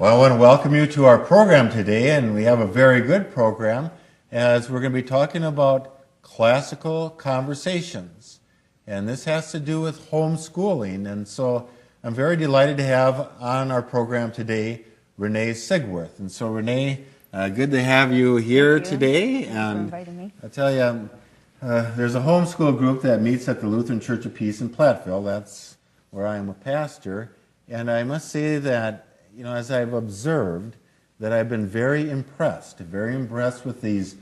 Well, I want to welcome you to our program today, and we have a very good program as we're going to be talking about classical conversations. And this has to do with homeschooling, and so I'm very delighted to have on our program today Renee Sigwarth. And so Renee, good to have you here today. Thanks for inviting me. I'll tell you, there's a homeschool group that meets at the Lutheran Church of Peace in Platteville. That's where I am a pastor. And I must say that, you know, as I've observed, that I've been very impressed with these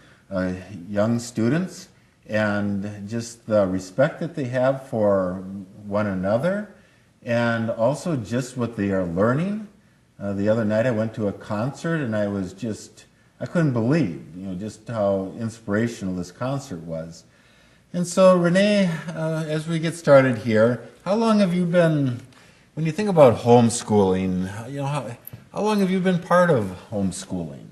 young students and just the respect that they have for one another and also just what they are learning. The other night I went to a concert and I couldn't believe, you know, just how inspirational this concert was. And so, Renee, as we get started here, how long have you been, when you think about homeschooling, you know, how long have you been part of homeschooling?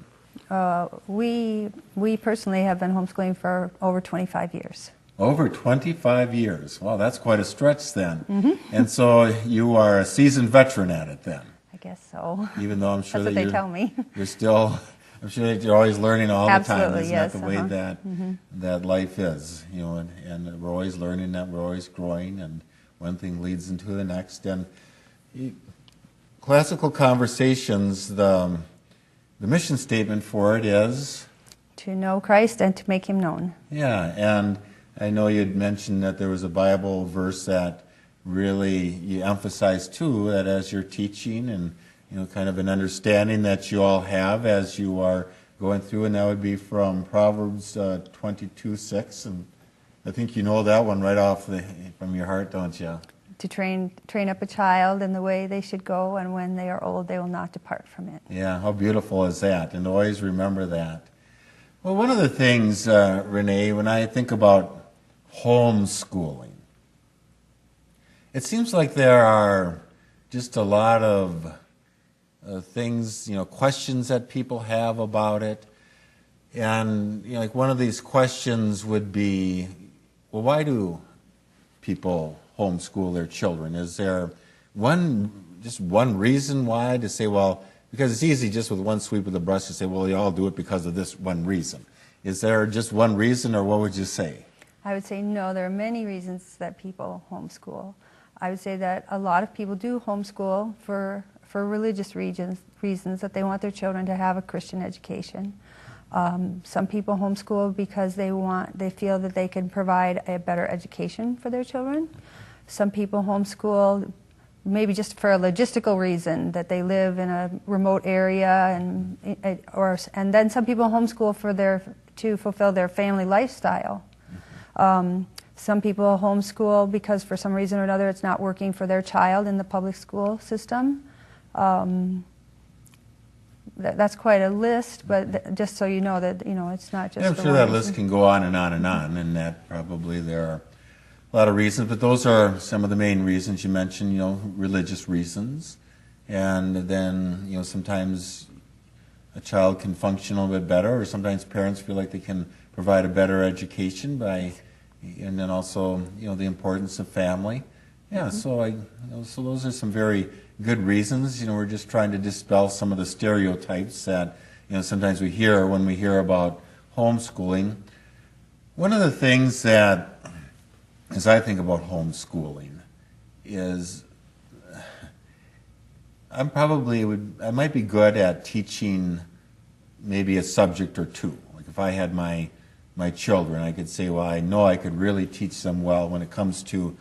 We personally have been homeschooling for over 25 years. Over 25 years. Wow, that's quite a stretch then. Mm-hmm. And so you are a seasoned veteran at it then. I guess so. Even though I'm sure that's that what they tell me. You're still, I'm sure that you're always learning all Absolutely, the time. Isn't yes, that the way that life is? You know, and we're always learning, that we're always growing, and one thing leads into the next. And classical conversations, the mission statement for it is? To know Christ and to make Him known. Yeah, and I know you'd mentioned that there was a Bible verse that really you emphasize too, that as you're teaching and, you know, kind of an understanding that you all have as you are going through, and that would be from Proverbs 22:6, and I think you know that one right off from your heart, don't you? To train up a child in the way they should go, and when they are old, they will not depart from it. Yeah, how beautiful is that? And always remember that. Well, one of the things, Renee, when I think about homeschooling, it seems like there are just a lot of things, you know, questions that people have about it. And, you know, like one of these questions would be, well, why do people homeschool their children? Is there just one reason why, to say, well, because it's easy just with one sweep of the brush to say, well, you all do it because of this one reason. Is there just one reason, or what would you say? I would say no, there are many reasons that people homeschool. I would say that a lot of people do homeschool for religious reasons, that they want their children to have a Christian education. Some people homeschool because they feel that they can provide a better education for their children. Some people homeschool maybe just for a logistical reason, that they live in a remote area, and then some people homeschool to fulfill their family lifestyle. Some people homeschool because for some reason or another it's not working for their child in the public school system. That's quite a list, but just so you know that, you know, it's not just. Yeah, I'm sure that list can go on and on and on, and that probably there are a lot of reasons, but those are some of the main reasons you mentioned. You know, religious reasons, and then, you know, sometimes a child can function a little bit better, or sometimes parents feel like they can provide a better education and then also, you know, the importance of family. Yeah, so so those are some very good reasons. You know, we're just trying to dispel some of the stereotypes that, you know, sometimes we hear when we hear about homeschooling. One of the things that, as I think about homeschooling, is I might be good at teaching maybe a subject or two. Like if I had my children, I could say, well, I know I could really teach them well when it comes to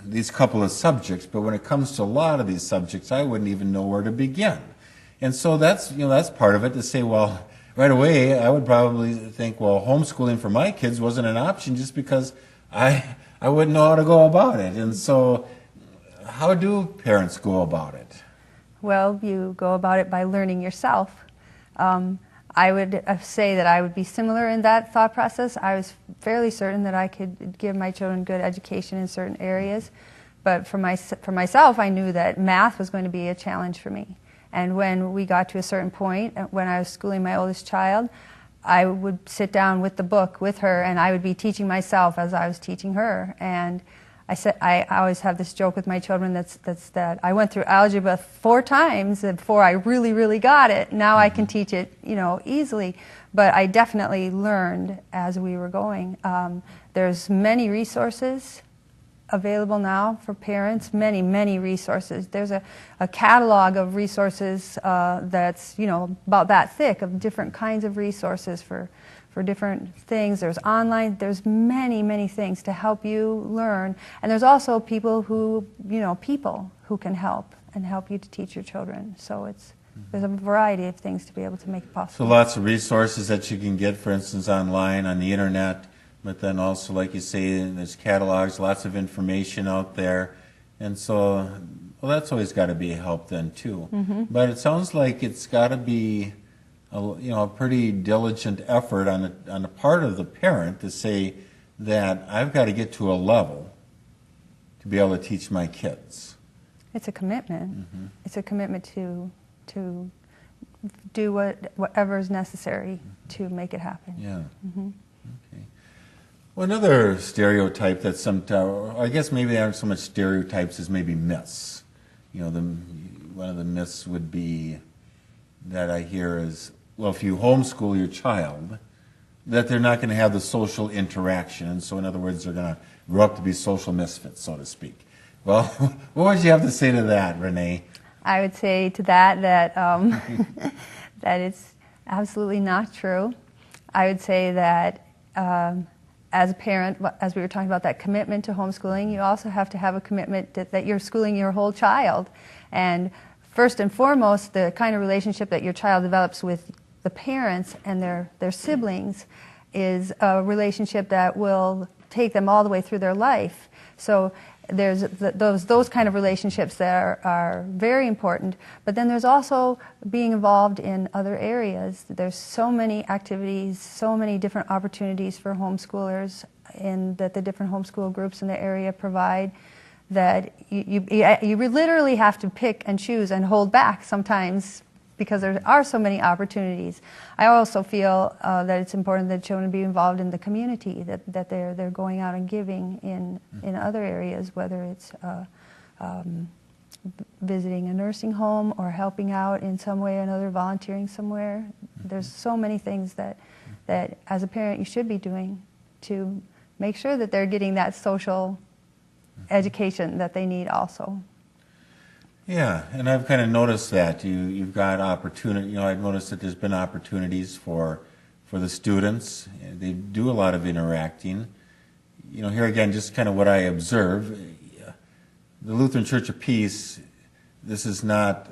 these couple of subjects, but when it comes to a lot of these subjects, I wouldn't even know where to begin. And so that's part of it, to say, well, right away, I would probably think, well, homeschooling for my kids wasn't an option just because I wouldn't know how to go about it. And so how do parents go about it? Well, you go about it by learning yourself. I would say that I would be similar in that thought process. I was fairly certain that I could give my children good education in certain areas, but for myself, I knew that math was going to be a challenge for me. And when we got to a certain point, when I was schooling my oldest child, I would sit down with the book with her, and I would be teaching myself as I was teaching her. And I always have this joke with my children that's that I went through algebra 4 times before I really got it. Now I can teach it, easily, but I definitely learned as we were going. There's many resources available now for parents, many resources. There's a catalog of resources that's about that thick, of different kinds of resources for different things. There's online, there's many things to help you learn. And there's also people who can help you to teach your children. So there's a variety of things to be able to make it possible. So lots of resources that you can get, for instance, online, on the internet, but then also, like you say, there's catalogs, lots of information out there. And so, that's always got to be a help then, too. But it sounds like it's got to be a pretty diligent effort on the part of the parent to say that I've got to get to a level to be able to teach my kids. It's a commitment. It's a commitment to do whatever is necessary to make it happen. Yeah. Okay. Well, another stereotype that sometimes, I guess maybe there aren't so much stereotypes as maybe myths. One of the myths would be that I hear is, well, if you homeschool your child, that they're not going to have the social interaction. And so, in other words, they're going to grow up to be social misfits, so to speak. Well, what would you have to say to that, Renee? I would say to that that it's absolutely not true. I would say that as a parent, as we were talking about that commitment to homeschooling, you also have to have a commitment that you're schooling your whole child. And first and foremost, the kind of relationship that your child develops with the parents and their siblings is a relationship that will take them all the way through their life. So there's those kind of relationships that are very important, but then there's also being involved in other areas. There's so many activities, so many different opportunities for homeschoolers that the different homeschool groups in the area provide, that you literally have to pick and choose and hold back sometimes because there are so many opportunities. I also feel that it's important that children be involved in the community, that they're going out and giving in other areas, whether it's visiting a nursing home or helping out in some way or another, volunteering somewhere. There's so many things that as a parent you should be doing to make sure that they're getting that social education that they need also. Yeah, and I've kind of noticed that you've got opportunity. I've noticed that there's been opportunities for the students. They do a lot of interacting. Here again, just kind of what I observe. The Lutheran Church of Peace, this is not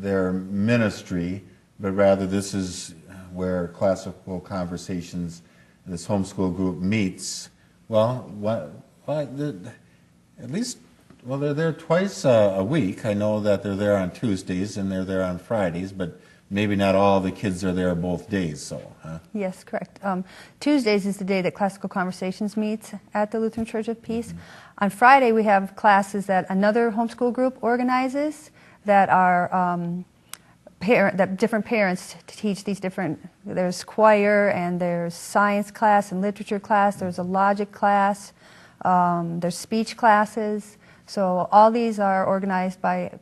their ministry, but rather this is where Classical Conversations, this homeschool group meets. Well, at least. Well, they're there twice a week. I know that they're there on Tuesdays and they're there on Fridays, but maybe not all the kids are there both days. So, huh? Yes, correct. Tuesdays is the day that Classical Conversations meets at the Lutheran Church of Peace. On Friday, we have classes that another homeschool group organizes that are that different parents to teach these different. There's choir and there's science class and literature class. There's a logic class. There's speech classes. So all these are organized by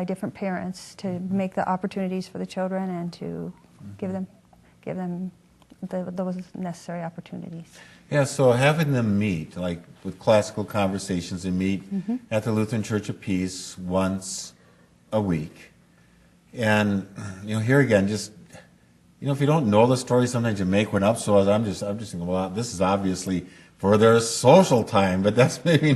different parents to make the opportunities for the children and to give them those necessary opportunities. Yeah, so having them meet, like with Classical Conversations, they meet at the Lutheran Church of Peace once a week. And, here again, just, if you don't know the story, sometimes you make one up. So I'm just thinking, well, this is obviously for their social time, but that's maybe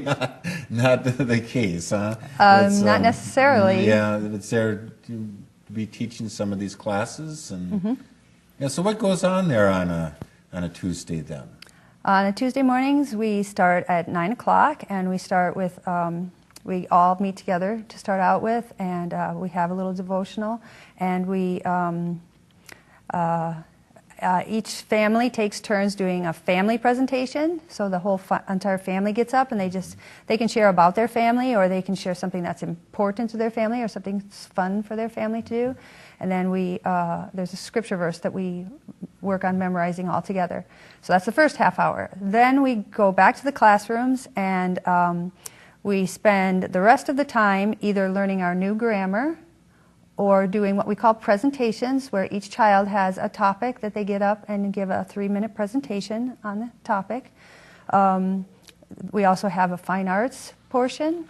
not the case, huh? Not necessarily. Yeah, it's there to be teaching some of these classes, and yeah. So what goes on there on a Tuesday then? On a Tuesday mornings, we start at 9 o'clock, and we start with we all meet together to start out with, and we have a little devotional, and we. Each family takes turns doing a family presentation, so the whole entire family gets up and they can share about their family, or they can share something that's important to their family or something fun for their family to do. And then there's a scripture verse that we work on memorizing all together. So that's the first half hour. Then we go back to the classrooms, and we spend the rest of the time either learning our new grammar or doing what we call presentations, where each child has a topic that they get up and give a 3-minute presentation on the topic. We also have a fine arts portion,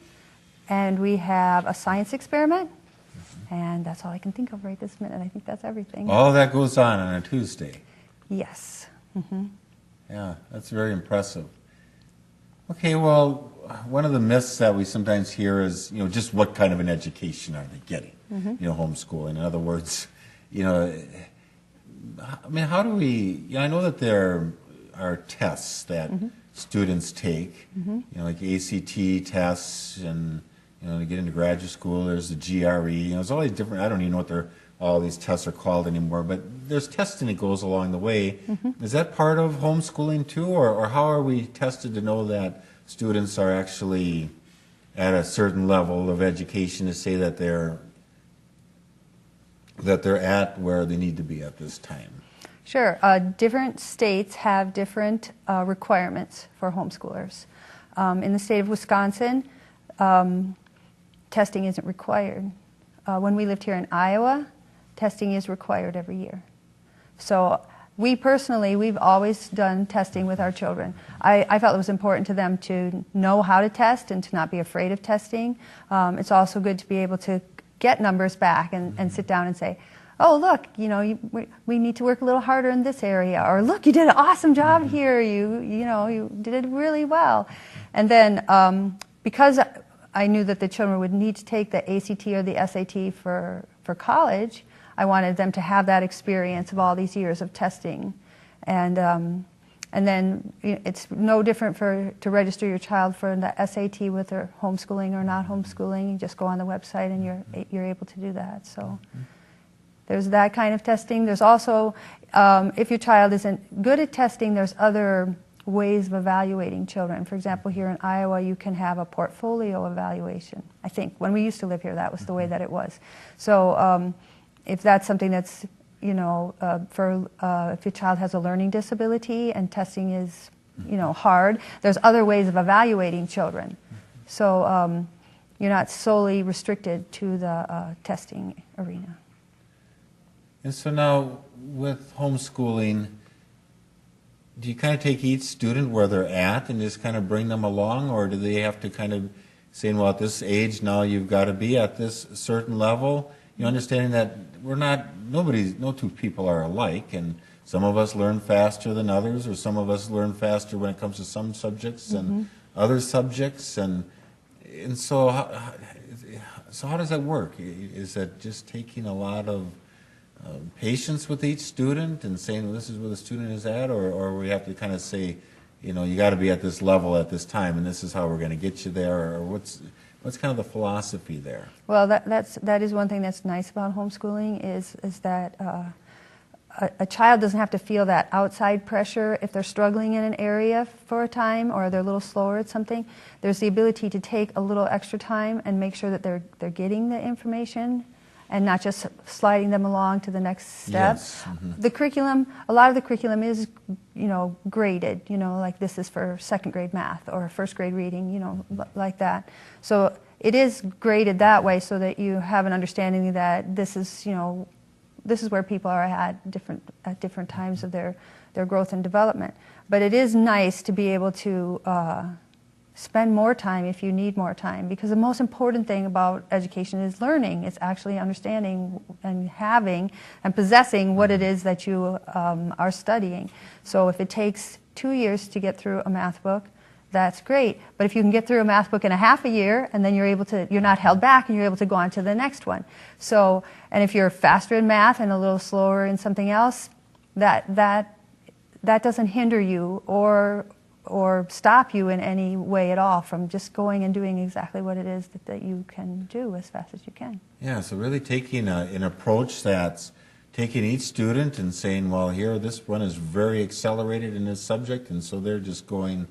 and we have a science experiment, and that's all I can think of right this minute. I think that's everything. All that goes on a Tuesday. Yes. Yeah, that's very impressive. Okay, well, one of the myths that we sometimes hear is, just what kind of an education are they getting? Homeschooling. In other words, I mean, how do we? I know that there are tests that students take, like ACT tests, and to get into graduate school, there's the GRE. There's all these different. I don't even know what all these tests are called anymore. But there's testing that goes along the way. Is that part of homeschooling too, or how are we tested to know that students are actually at a certain level of education to say that they're at where they need to be at this time? Sure. Different states have different requirements for homeschoolers. In the state of Wisconsin, testing isn't required. When we lived here in Iowa, testing is required every year. So we've always done testing with our children. I felt it was important to them to know how to test and to not be afraid of testing. It's also good to be able to get numbers back and sit down and say, oh, look, we need to work a little harder in this area, or look, you did an awesome job here, you did it really well. And then because I knew that the children would need to take the ACT or the SAT for college, I wanted them to have that experience of all these years of testing. And then it's no different to register your child for the SAT with their homeschooling or not homeschooling. You just go on the website and you're able to do that. So there's that kind of testing. There's also, if your child isn't good at testing, there's other ways of evaluating children. For example, here in Iowa, you can have a portfolio evaluation. I think when we used to live here, that was the way that it was. So if that's something that's, if your child has a learning disability and testing is, hard, there's other ways of evaluating children. So you're not solely restricted to the testing arena. And so now, with homeschooling, do you kind of take each student where they're at and just kind of bring them along, or do they have to kind of say, well, at this age now you've got to be at this certain level? Understanding that no two people are alike, and some of us learn faster than others, or some of us learn faster when it comes to some subjects and other subjects, and so how does that work? Is that just taking a lot of patience with each student and saying, well, this is where the student is at, or we have to kind of say, you got to be at this level at this time, and this is how we're going to get you there, or what's kind of the philosophy there? Well, that is one thing that's nice about homeschooling is that a child doesn't have to feel that outside pressure if they're struggling in an area for a time or they're a little slower at something. There's the ability to take a little extra time and make sure that they're getting the information and not just sliding them along to the next step. Yes. The curriculum, a lot of the curriculum is, graded, like this is for second grade math or first grade reading, like that. So it is graded that way so that you have an understanding that this is where people are at different times of their growth and development. But it is nice to be able to spend more time if you need more time, because the most important thing about education is learning. It's actually understanding and having and possessing what it is that you are studying. So if it takes 2 years to get through a math book, that's great. But if you can get through a math book in a half a year, and then you're not held back and you're able to go on to the next one. So, and if you're faster in math and a little slower in something else, that doesn't hinder you or stop you in any way at all from just going and doing exactly what it is that you can do as fast as you can. Yeah, so really taking an approach that's taking each student and saying, well, here, this one is very accelerated in this subject, and so they're just going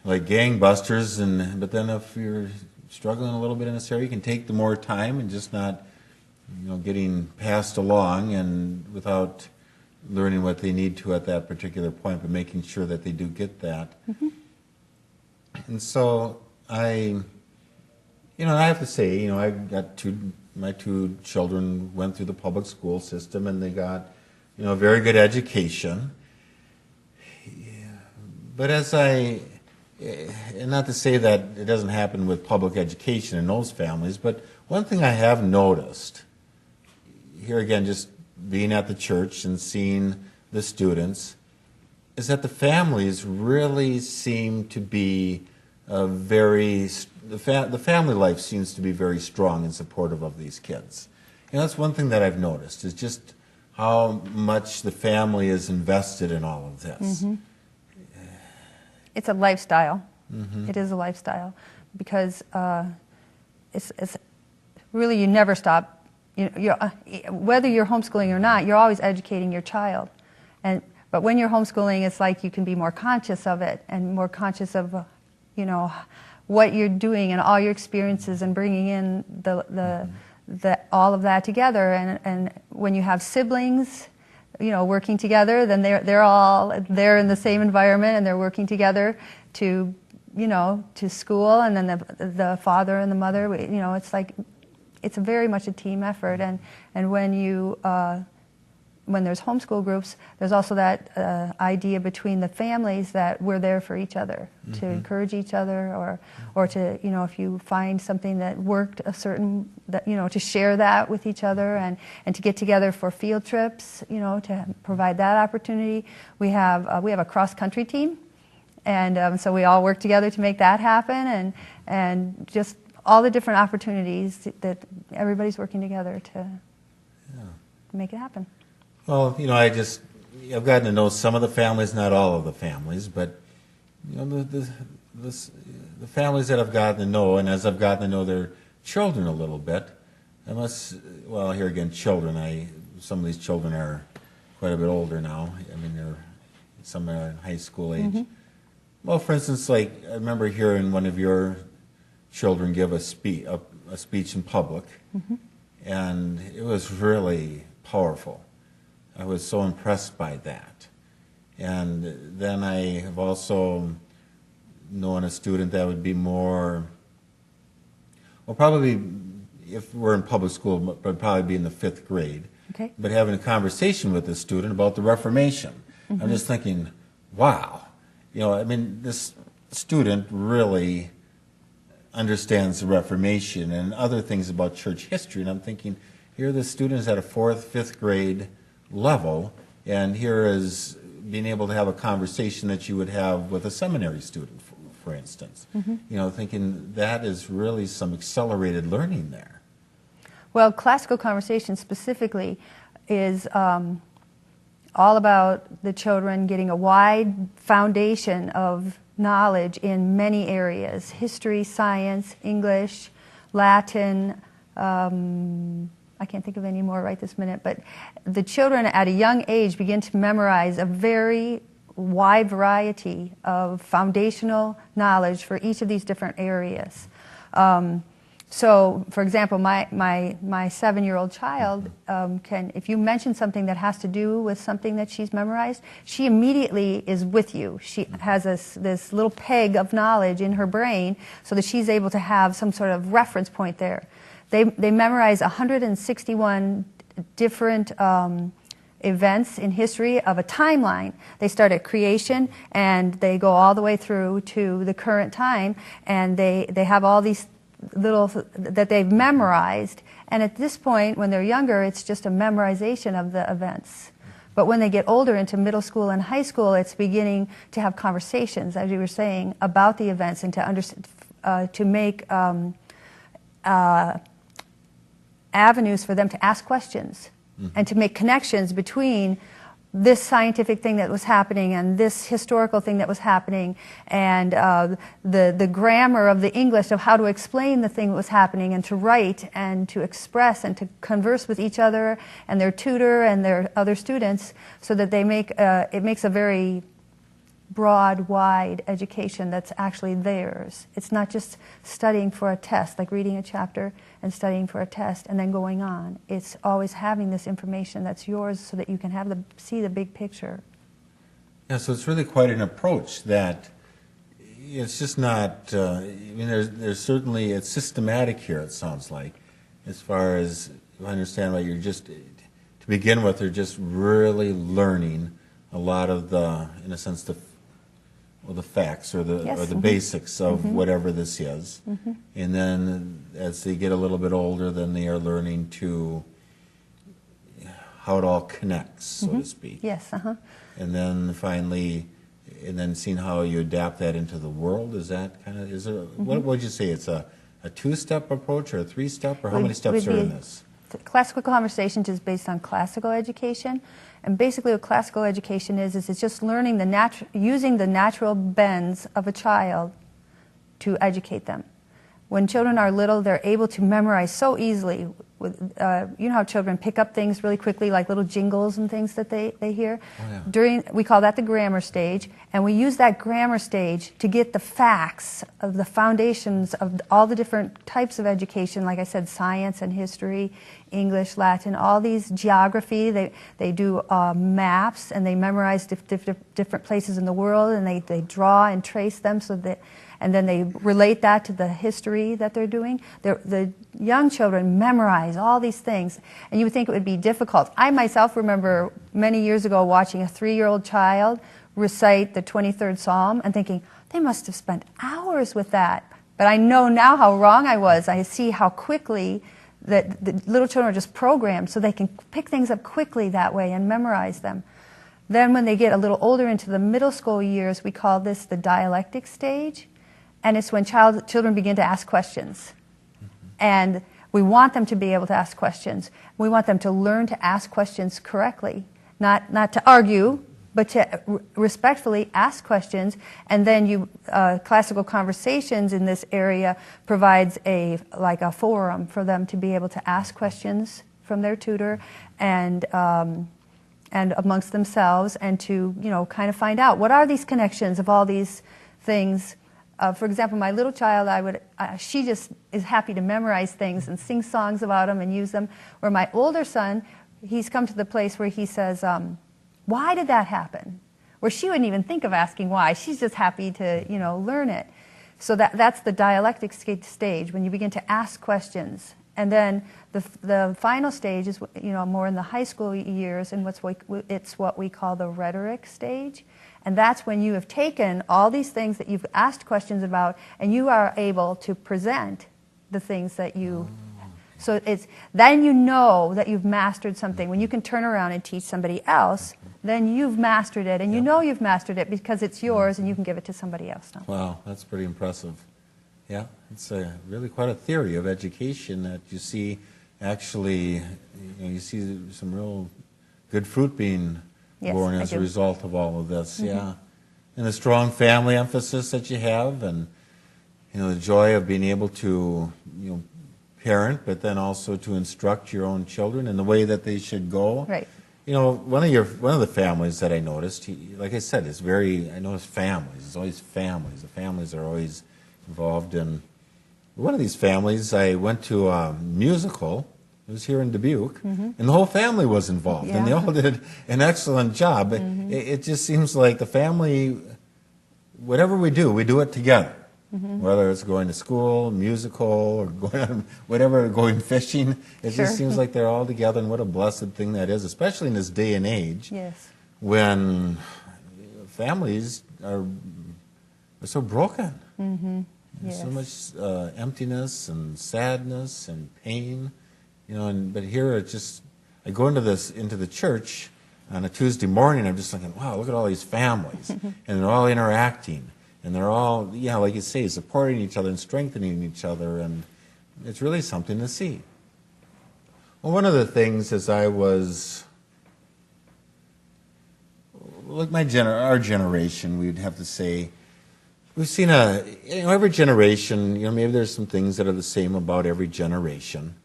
like gangbusters, but then if you're struggling a little bit in this area, you can take the more time and just not, getting passed along and without learning what they need to at that particular point, but making sure that they do get that. And so I have to say, I got my two children went through the public school system, and they got, a very good education. But and not to say that it doesn't happen with public education in those families, but one thing I have noticed, here again, just being at the church and seeing the students, is that the families really seem to be the family life seems to be very strong and supportive of these kids. That's one thing that I've noticed, is just how much the family is invested in all of this. It's a lifestyle. It is a lifestyle, because it's really, you never stop. Whether you're homeschooling or not, you're always educating your child. But when you're homeschooling, it's like you can be more conscious of it and more conscious of, what you're doing and all your experiences, and bringing in all of that together. And when you have siblings, working together, then they're in the same environment, and they're working together to school, and then the father and the mother, it's like, it's very much a team effort. And when there's homeschool groups, there's also that idea between the families that we're there for each other, to encourage each other, or to, if you find something that worked to share that with each other, and to get together for field trips, to provide that opportunity. We have a cross-country team, and so we all work together to make that happen, and just all the different opportunities that everybody's working together to make it happen. Well, I've gotten to know some of the families, not all of the families, but the families that I've gotten to know, and as I've gotten to know their children a little bit, here again, children. Some of these children are quite a bit older now. Some are in high school age. Well, for instance, I remember hearing one of your children give a speech in public, and it was really powerful. I was so impressed by that. And then I have also known a student that would be probably, if we're in public school, would probably be in the 5th grade. Okay. But having a conversation with this student about the Reformation. I'm just thinking, wow. This student really understands the Reformation and other things about church history. And I'm thinking, here the student is at a 4th, 5th grade level, and here is being able to have a conversation that you would have with a seminary student, for instance. Thinking that is really some accelerated learning there. Well, classical conversation specifically is all about the children getting a wide foundation of knowledge in many areas: history, science, English, Latin, I can't think of any more right this minute, but the children at a young age begin to memorize a very wide variety of foundational knowledge for each of these different areas. So, for example, my 7-year-old child if you mention something that has to do with something that she's memorized, she immediately is with you. She has this little peg of knowledge in her brain, so that she's able to have some sort of reference point there. They memorize 161 different events in history of a timeline. They start at creation, and they go all the way through to the current time, and they have all these little that they've memorized. And at this point, when they're younger, it's just a memorization of the events. But when they get older into middle school and high school, it's beginning to have conversations, as you were saying, about the events, and to make avenues for them to ask questions, and to make connections between this scientific thing that was happening and this historical thing that was happening, and the grammar of the English of how to explain the thing that was happening, and to write and to express and to converse with each other and their tutor and their other students, so that they make it makes a very broad, wide education that's actually theirs. It's not just studying for a test, like reading a chapter and studying for a test and then going on. It's always having this information that's yours so that you can see the big picture. Yeah, so it's really quite an approach that it's just not, I mean, there's certainly, it's systematic here, it sounds like, as far as, I understand, like you're just, to begin with, they're just really learning a lot of the, in a sense, the facts or the basics of whatever this is. And then as they get a little bit older, then they are learning to how it all connects, so to speak. Yes, And then finally, and then seeing how you adapt that into the world. Is that kind of, is it, what would you say? It's a two-step approach or a three-step, or how many steps are in this? Classical conversations is based on classical education, and basically what classical education is it's just learning using the natural bends of a child to educate them. When children are little, they're able to memorize so easily. You know how children pick up things really quickly, like little jingles and things that they hear? Oh, yeah. We call that the grammar stage, and we use that grammar stage to get the facts of the foundations of all the different types of education, like I said, science and history, English, Latin, all these geography. They do maps, and they memorize different places in the world, and they draw and trace them so that, and then they relate that to the history that they're doing. The young children memorize all these things, and you would think it would be difficult. I myself remember many years ago watching a 3-year-old child recite the 23rd Psalm and thinking, they must have spent hours with that. But I know now how wrong I was. I see how quickly that the little children are just programmed so they can pick things up quickly that way and memorize them. Then when they get a little older into the middle school years, we call this the dialectic stage. And it's when children begin to ask questions. And we want them to be able to ask questions. We want them to learn to ask questions correctly, not to argue, but to respectfully ask questions. And then classical conversations in this area provides a forum for them to be able to ask questions from their tutor and amongst themselves, and to kind of find out what are these connections of all these things. For example, my little child, she just is happy to memorize things and sing songs about them and use them. Where my older son, he's come to the place where he says, why did that happen? Where she wouldn't even think of asking why. She's just happy to, learn it. So that's the dialectic stage, when you begin to ask questions. And then the final stage is, more in the high school years, and it's what we call the rhetoric stage. And that's when you have taken all these things that you've asked questions about, and you are able to present the things that you... So then you know that you've mastered something. When you can turn around and teach somebody else, then you've mastered it, and you know you've mastered it because it's yours, and you can give it to somebody else now. Wow, that's pretty impressive. Yeah, it's really quite a theory of education that you see actually, you see some real good fruit being born as a result of all of this. Yeah, and the strong family emphasis that you have, and the joy of being able to parent, but then also to instruct your own children in the way that they should go. Right. One of the families that I noticed, like I said, I noticed families. It's always families. The families are always involved in. One of these families, I went to a musical. It was here in Dubuque, and the whole family was involved, and they all did an excellent job. It just seems like the family, whatever we do it together. Whether it's going to school, musical, or going fishing, it just seems like they're all together, and what a blessed thing that is, especially in this day and age, when families are so broken. There's so much emptiness and sadness and pain. But here it's just, I go into the church on a Tuesday morning, I'm just thinking, wow, look at all these families, and they're all interacting, and they're all, like you say, supporting each other and strengthening each other, and it's really something to see. Well, one of the things as I was, like our generation, we'd have to say, we've seen every generation, maybe there's some things that are the same about every generation.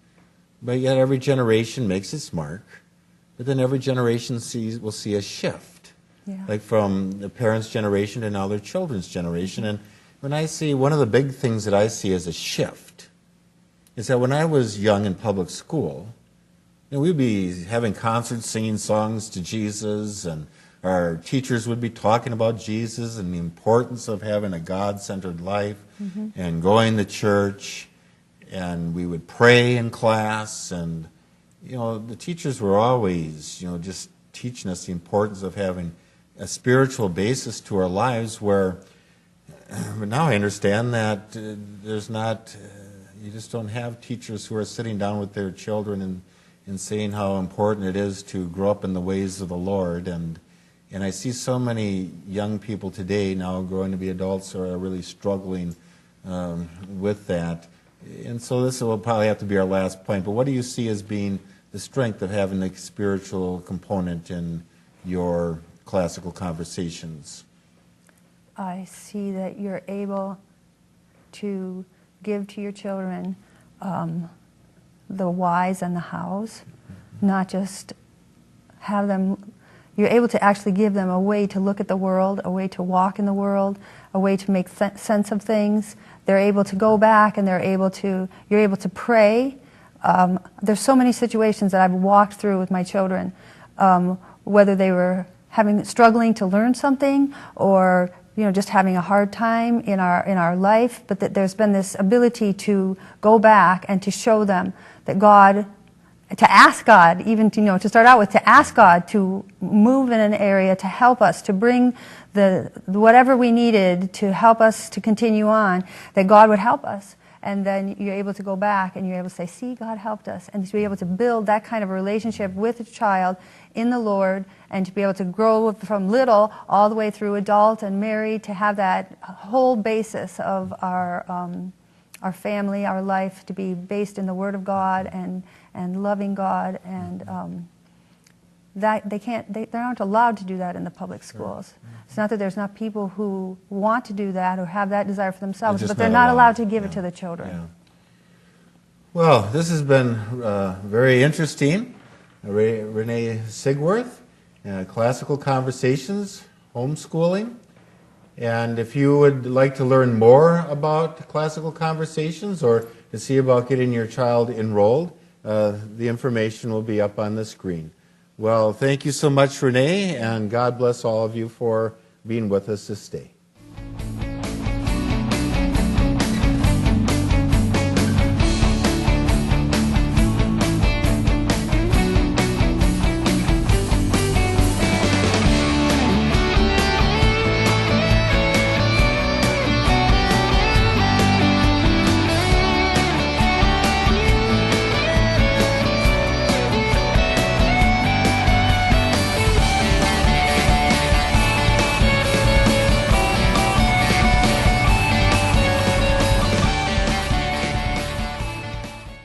But yet every generation makes its mark. But then every generation will see a shift. Yeah. like from the parents' generation to now their children's generation. And when I see, one of the big things that I see as a shift is that when I was young in public school, we'd be having concerts, singing songs to Jesus, and our teachers would be talking about Jesus and the importance of having a God-centered life and going to church, and we would pray in class, and the teachers were always just teaching us the importance of having a spiritual basis to our lives, where but now I understand that there's not, you just don't have teachers who are sitting down with their children and saying how important it is to grow up in the ways of the Lord. And I see so many young people today now growing to be adults who are really struggling with that. And so this will probably have to be our last point. But what do you see as being the strength of having a spiritual component in your classical conversations? I see that you're able to give to your children the whys and the hows, not just have them. You're able to actually give them a way to look at the world, a way to walk in the world, a way to make sense of things. They're able to go back and you're able to pray. There's so many situations that I've walked through with my children, whether they were struggling to learn something, or just having a hard time in our life, but that there's been this ability to go back and to show them that God, to ask God, even to start out with, to ask God to move in an area to help us, to bring whatever we needed to help us to continue on, that God would help us. And then you're able to go back and you're able to say, see, God helped us. And to be able to build that kind of a relationship with a child in the Lord, and to be able to grow from little all the way through adult and married, to have that whole basis of our family, our life, to be based in the Word of God and loving God. And that they aren't allowed to do that in the public schools. It's not that there's not people who want to do that or have that desire for themselves, but they're not allowed to give it to the children. Yeah. Well, this has been very interesting. Renee Sigwarth, Classical Conversations, Homeschooling. And if you would like to learn more about Classical Conversations or to see about getting your child enrolled, the information will be up on the screen. Well, thank you so much, Renee, and God bless all of you for being with us this day.